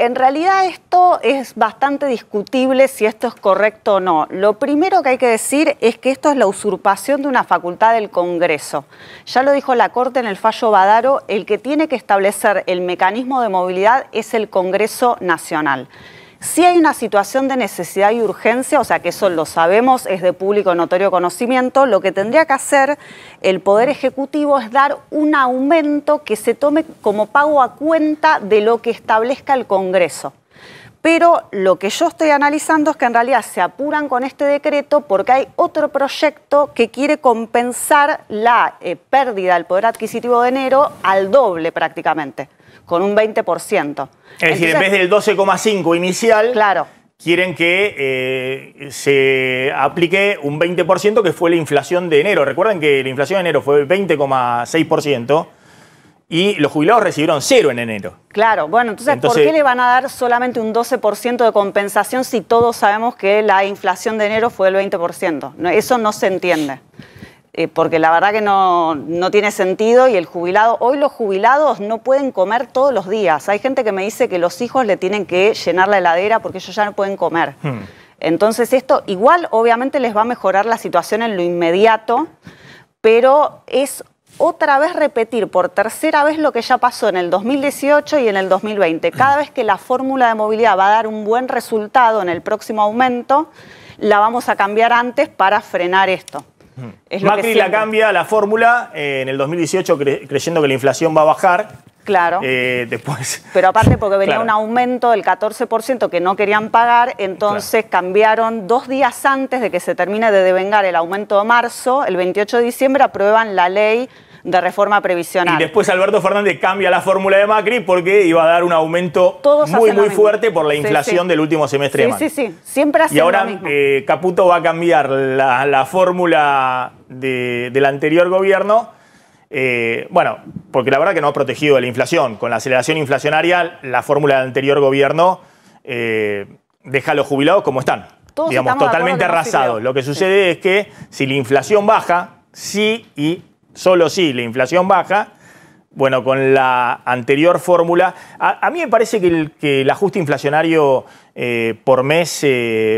En realidad esto es bastante discutible si esto es correcto o no. Lo primero que hay que decir es que esto es la usurpación de una facultad del Congreso. Ya lo dijo la Corte en el fallo Badaro, el que tiene que establecer el mecanismo de movilidad es el Congreso Nacional. Si hay una situación de necesidad y urgencia, o sea que eso lo sabemos, es de público notorio conocimiento, lo que tendría que hacer el Poder Ejecutivo es dar un aumento que se tome como pago a cuenta de lo que establezca el Congreso. Pero lo que yo estoy analizando es que en realidad se apuran con este decreto porque hay otro proyecto que quiere compensar la pérdida del poder adquisitivo de enero al doble prácticamente, con un 20%. Es decir, en vez del 12,5 inicial, claro, quieren que se aplique un 20%, que fue la inflación de enero. Recuerden que la inflación de enero fue 20,6% y los jubilados recibieron 0 en enero. Claro, bueno, entonces ¿por qué le van a dar solamente un 12% de compensación si todos sabemos que la inflación de enero fue del 20%? Eso no se entiende. Porque la verdad que no tiene sentido y el jubilado, hoy los jubilados no pueden comer todos los días. Hay gente que me dice que los hijos le tienen que llenar la heladera porque ellos ya no pueden comer. Entonces esto igual obviamente les va a mejorar la situación en lo inmediato, pero es otra vez repetir por tercera vez lo que ya pasó en el 2018 y en el 2020. Cada vez que la fórmula de movilidad va a dar un buen resultado en el próximo aumento, la vamos a cambiar antes para frenar esto. Macri la cambia la fórmula en el 2018 creyendo que la inflación va a bajar. Claro. Después... Pero aparte porque venía un aumento del 14% que no querían pagar, entonces cambiaron 2 días antes de que se termine de devengar el aumento de marzo, el 28 de diciembre aprueban la ley de reforma previsional. Y después Alberto Fernández cambia la fórmula de Macri porque iba a dar un aumento muy fuerte por la inflación del último semestre de Macri. Sí, siempre hacen lo mismo. Y ahora Caputo va a cambiar la fórmula del anterior gobierno, bueno, porque la verdad que no ha protegido de la inflación. Con la aceleración inflacionaria, la fórmula del anterior gobierno deja a los jubilados como están, digamos, totalmente arrasados. Lo que sucede es que si la inflación baja, sí y solo si la inflación baja, bueno, con la anterior fórmula, a mí me parece que el ajuste inflacionario por mes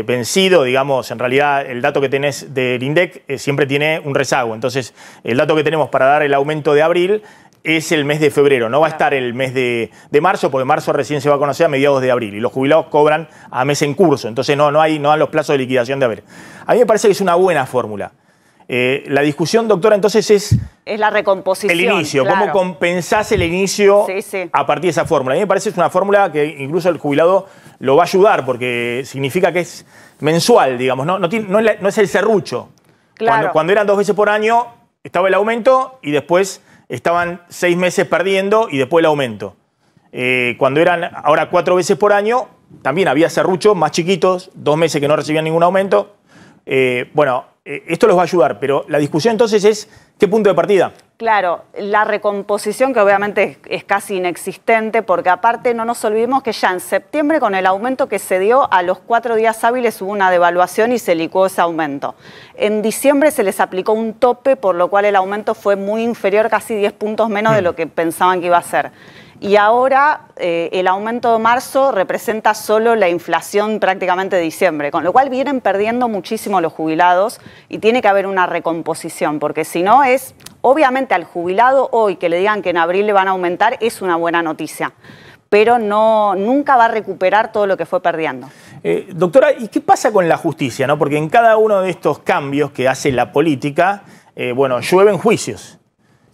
vencido, digamos, en realidad el dato que tenés del INDEC siempre tiene un rezago. Entonces, el dato que tenemos para dar el aumento de abril es el mes de febrero, no va a estar el mes de marzo, porque marzo recién se va a conocer a mediados de abril y los jubilados cobran a mes en curso, entonces no dan los plazos de liquidación de abril. A mí me parece que es una buena fórmula. La discusión, doctora, entonces es la recomposición. El inicio, claro. ¿Cómo compensás el inicio a partir de esa fórmula? A mí me parece que es una fórmula que incluso el jubilado lo va a ayudar porque significa que es mensual, digamos, no es el serrucho. Claro. Cuando eran 2 veces por año estaba el aumento y después estaban 6 meses perdiendo y después el aumento. Cuando eran ahora 4 veces por año también había serruchos más chiquitos, 2 meses que no recibían ningún aumento. Esto los va a ayudar, pero la discusión entonces es ¿qué punto de partida? Claro, la recomposición que obviamente es casi inexistente porque aparte no nos olvidemos que ya en septiembre con el aumento que se dio a los 4 días hábiles hubo una devaluación y se licuó ese aumento. En diciembre se les aplicó un tope por lo cual el aumento fue muy inferior, casi 10 puntos menos de lo que pensaban que iba a ser. Y ahora el aumento de marzo representa solo la inflación prácticamente de diciembre, con lo cual vienen perdiendo muchísimo los jubilados y tiene que haber una recomposición, porque si no es, obviamente al jubilado hoy que le digan que en abril le van a aumentar es una buena noticia, pero nunca va a recuperar todo lo que fue perdiendo. Doctora, ¿y qué pasa con la justicia, no? Porque en cada uno de estos cambios que hace la política, llueven juicios.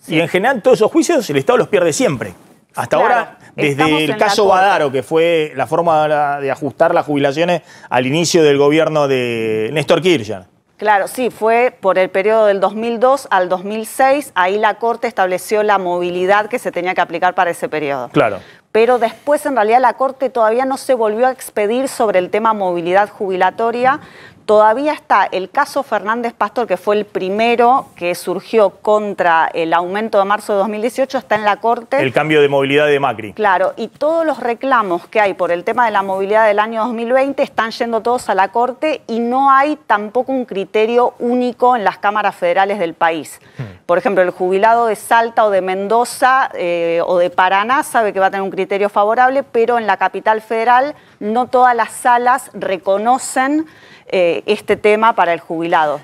Sí. Y en general todos esos juicios el Estado los pierde siempre. Hasta ahora, desde el caso Badaro, que fue la forma de ajustar las jubilaciones al inicio del gobierno de Néstor Kirchner. Claro, sí, fue por el periodo del 2002 al 2006, ahí la Corte estableció la movilidad que se tenía que aplicar para ese periodo. Claro. Pero después, en realidad, la Corte todavía no se volvió a expedir sobre el tema movilidad jubilatoria. Todavía está el caso Fernández Pastor, que fue el primero que surgió contra el aumento de marzo de 2018, está en la Corte. El cambio de movilidad de Macri. Claro, y todos los reclamos que hay por el tema de la movilidad del año 2020 están yendo todos a la Corte y no hay tampoco un criterio único en las cámaras federales del país. Por ejemplo, el jubilado de Salta o de Mendoza o de Paraná sabe que va a tener un criterio favorable, pero en la capital federal no todas las salas reconocen este tema para el jubilado.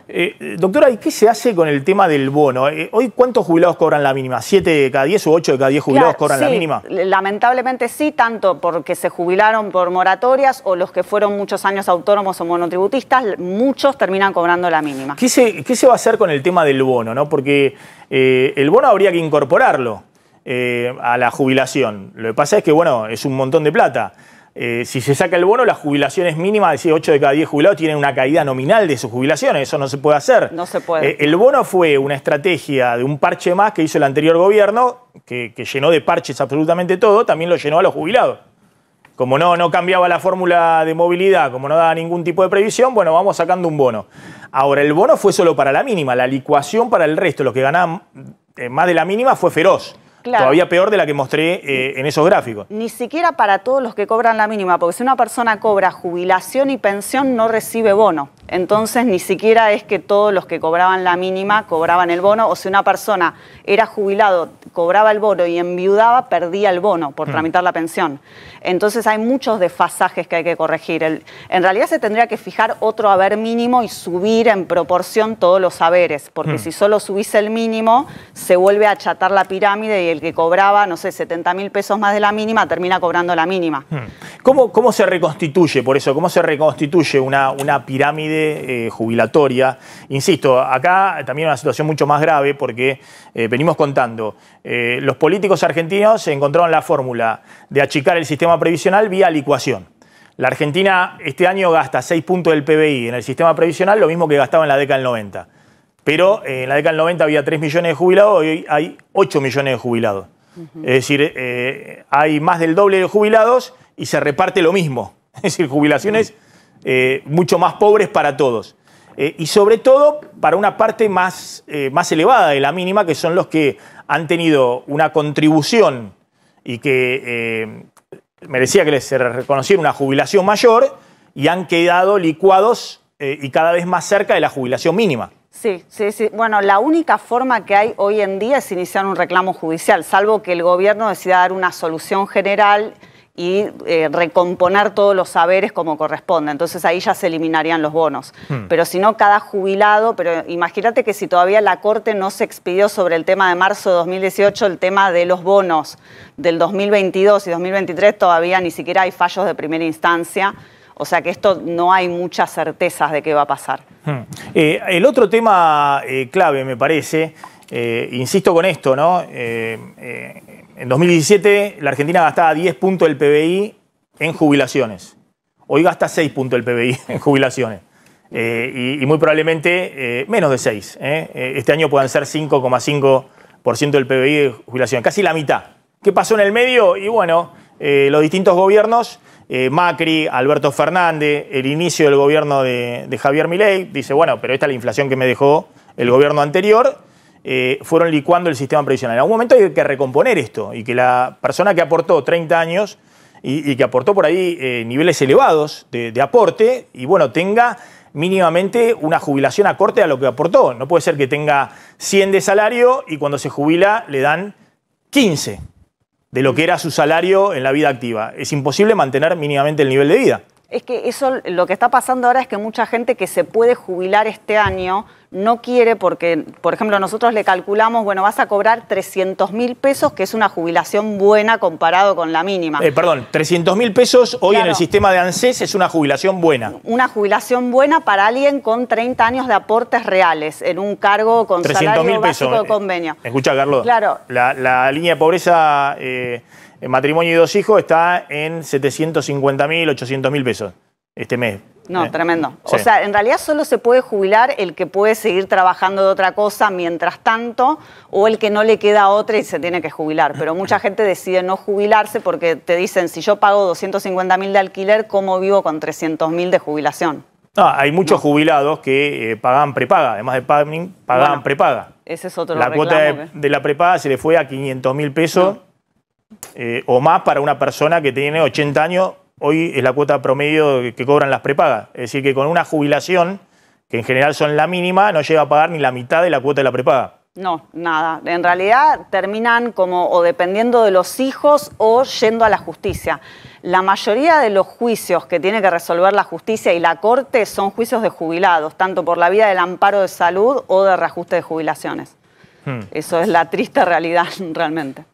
Doctora, ¿y qué se hace con el tema del bono? Hoy, ¿cuántos jubilados cobran la mínima? ¿7 de cada 10 o 8 de cada 10 jubilados cobran la mínima? Lamentablemente sí, tanto porque se jubilaron por moratorias o los que fueron muchos años autónomos o monotributistas, muchos terminan cobrando la mínima. ¿Qué se va a hacer con el tema del bono, ¿no? Porque el bono habría que incorporarlo a la jubilación. Lo que pasa es que, bueno, es un montón de plata. Si se saca el bono, las jubilaciones mínimas, es decir, 8 de cada 10 jubilados tienen una caída nominal de sus jubilaciones. Eso no se puede hacer. No se puede. El bono fue una estrategia de un parche más que hizo el anterior gobierno, que llenó de parches absolutamente todo, también lo llenó a los jubilados. Como no cambiaba la fórmula de movilidad, como no daba ningún tipo de previsión, bueno, vamos sacando un bono. Ahora, el bono fue solo para la mínima. La licuación para el resto, los que ganaban más de la mínima, fue feroz. Claro. Todavía peor de la que mostré en esos gráficos. Ni siquiera para todos los que cobran la mínima, porque si una persona cobra jubilación y pensión no recibe bono. Entonces ni siquiera es que todos los que cobraban la mínima cobraban el bono, o si una persona era jubilado, cobraba el bono y enviudaba, perdía el bono por tramitar la pensión. Entonces hay muchos desfasajes que hay que corregir. En realidad se tendría que fijar otro haber mínimo y subir en proporción todos los haberes, porque si solo subís el mínimo, se vuelve a achatar la pirámide y el que cobraba, no sé, 70.000 pesos más de la mínima, termina cobrando la mínima. ¿Cómo se reconstituye, por eso, cómo se reconstituye una pirámide jubilatoria? Insisto, acá también una situación mucho más grave porque venimos contando, los políticos argentinos encontraron la fórmula de achicar el sistema previsional vía licuación. La Argentina este año gasta 6 puntos del PBI en el sistema previsional, lo mismo que gastaba en la década del 90. Pero en la década del 90 había 3 millones de jubilados, hoy hay 8 millones de jubilados. Es decir, hay más del doble de jubilados y se reparte lo mismo. Es decir, jubilaciones mucho más pobres para todos. Y sobre todo para una parte más elevada de la mínima, que son los que han tenido una contribución y que merecía que les reconociera una jubilación mayor y han quedado licuados y cada vez más cerca de la jubilación mínima. Sí. Bueno, la única forma que hay hoy en día es iniciar un reclamo judicial, salvo que el gobierno decida dar una solución general y recomponer todos los saberes como corresponde. Entonces ahí ya se eliminarían los bonos. Pero si no, cada jubilado, pero imagínate que si todavía la Corte no se expidió sobre el tema de marzo de 2018, el tema de los bonos del 2022 y 2023, todavía ni siquiera hay fallos de primera instancia. O sea que esto no hay muchas certezas de qué va a pasar. El otro tema clave, me parece, insisto con esto, ¿no? En 2017 la Argentina gastaba 10 puntos del PBI en jubilaciones. Hoy gasta 6 puntos del PBI en jubilaciones. Y muy probablemente menos de 6. Este año puedan ser 5,5% del PBI de jubilaciones. Casi la mitad. ¿Qué pasó en el medio? Y bueno, los distintos gobiernos, Macri, Alberto Fernández, el inicio del gobierno de Javier Milei, dice, bueno, pero esta es la inflación que me dejó el gobierno anterior, fueron licuando el sistema previsional. En algún momento hay que recomponer esto y que la persona que aportó 30 años y que aportó por ahí niveles elevados de aporte y bueno, tenga mínimamente una jubilación acorde a lo que aportó. No puede ser que tenga 100 de salario y cuando se jubila le dan 15 de lo que era su salario en la vida activa. Es imposible mantener mínimamente el nivel de vida. Es que eso, lo que está pasando ahora es que mucha gente que se puede jubilar este año no quiere porque, por ejemplo, nosotros le calculamos, bueno, vas a cobrar 300.000 pesos, que es una jubilación buena comparado con la mínima. Perdón, 300.000 pesos hoy en el sistema de ANSES es una jubilación buena. Una jubilación buena para alguien con 30 años de aportes reales, en un cargo con salario básico de convenio. Escucha, Carlos, claro. La línea de pobreza en matrimonio y 2 hijos está en 750.000, 800.000 pesos este mes. No, tremendo. Sí. O sea, en realidad solo se puede jubilar el que puede seguir trabajando de otra cosa mientras tanto o el que no le queda otra y se tiene que jubilar. Pero mucha gente decide no jubilarse porque te dicen, si yo pago 250.000 de alquiler, ¿cómo vivo con 300.000 de jubilación? Hay muchos jubilados que pagaban prepaga, además de pagaban prepaga. Ese es otro La cuota de la prepaga se le fue a 500.000 pesos o más para una persona que tiene 80 años. Hoy es la cuota promedio que cobran las prepagas. Es decir, que con una jubilación, que en general son la mínima, no llega a pagar ni la mitad de la cuota de la prepaga. No, nada. En realidad terminan como o dependiendo de los hijos o yendo a la justicia. La mayoría de los juicios que tiene que resolver la justicia y la corte son juicios de jubilados, tanto por la vía del amparo de salud o de reajuste de jubilaciones. Eso es la triste realidad realmente.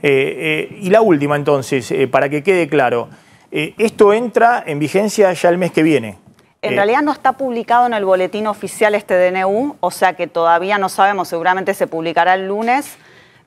Y la última entonces, para que quede claro, esto entra en vigencia ya el mes que viene. En realidad no está publicado en el boletín oficial este DNU, o sea que todavía no sabemos, seguramente se publicará el lunes.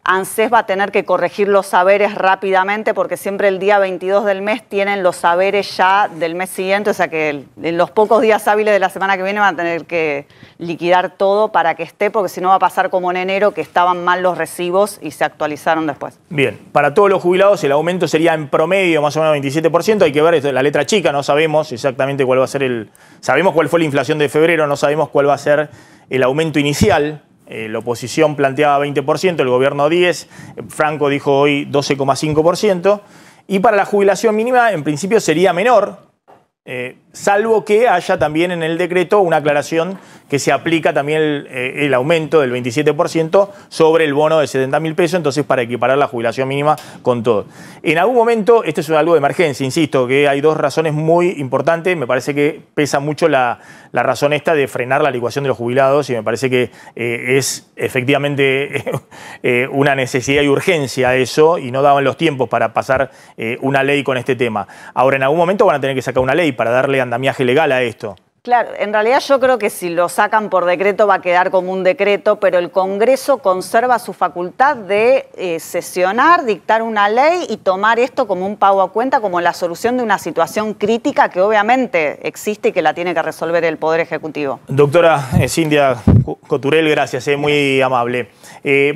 ANSES va a tener que corregir los saberes rápidamente porque siempre el día 22 del mes tienen los saberes ya del mes siguiente, o sea que en los pocos días hábiles de la semana que viene van a tener que liquidar todo para que esté, porque si no va a pasar como en enero, que estaban mal los recibos y se actualizaron después. Bien, para todos los jubilados el aumento sería en promedio más o menos 27%, hay que ver esto, la letra chica, no sabemos exactamente cuál va a ser sabemos cuál fue la inflación de febrero, no sabemos cuál va a ser el aumento inicial. La oposición planteaba 20%, el gobierno 10%, Franco dijo hoy 12,5%, y para la jubilación mínima en principio sería menor, salvo que haya también en el decreto una aclaración que se aplica también el aumento del 27% sobre el bono de 70.000 pesos, entonces para equiparar la jubilación mínima con todo. En algún momento, esto es algo de emergencia, insisto, que hay dos razones muy importantes, me parece que pesa mucho la razón esta de frenar la licuación de los jubilados y me parece que es efectivamente una necesidad y urgencia eso y no daban los tiempos para pasar una ley con este tema. Ahora, en algún momento van a tener que sacar una ley para darle andamiaje legal a esto. Claro, en realidad yo creo que si lo sacan por decreto va a quedar como un decreto, pero el Congreso conserva su facultad de sesionar, dictar una ley y tomar esto como un pago a cuenta, como la solución de una situación crítica que obviamente existe y que la tiene que resolver el Poder Ejecutivo. Doctora Cindia Coturel, gracias, muy amable. Bueno.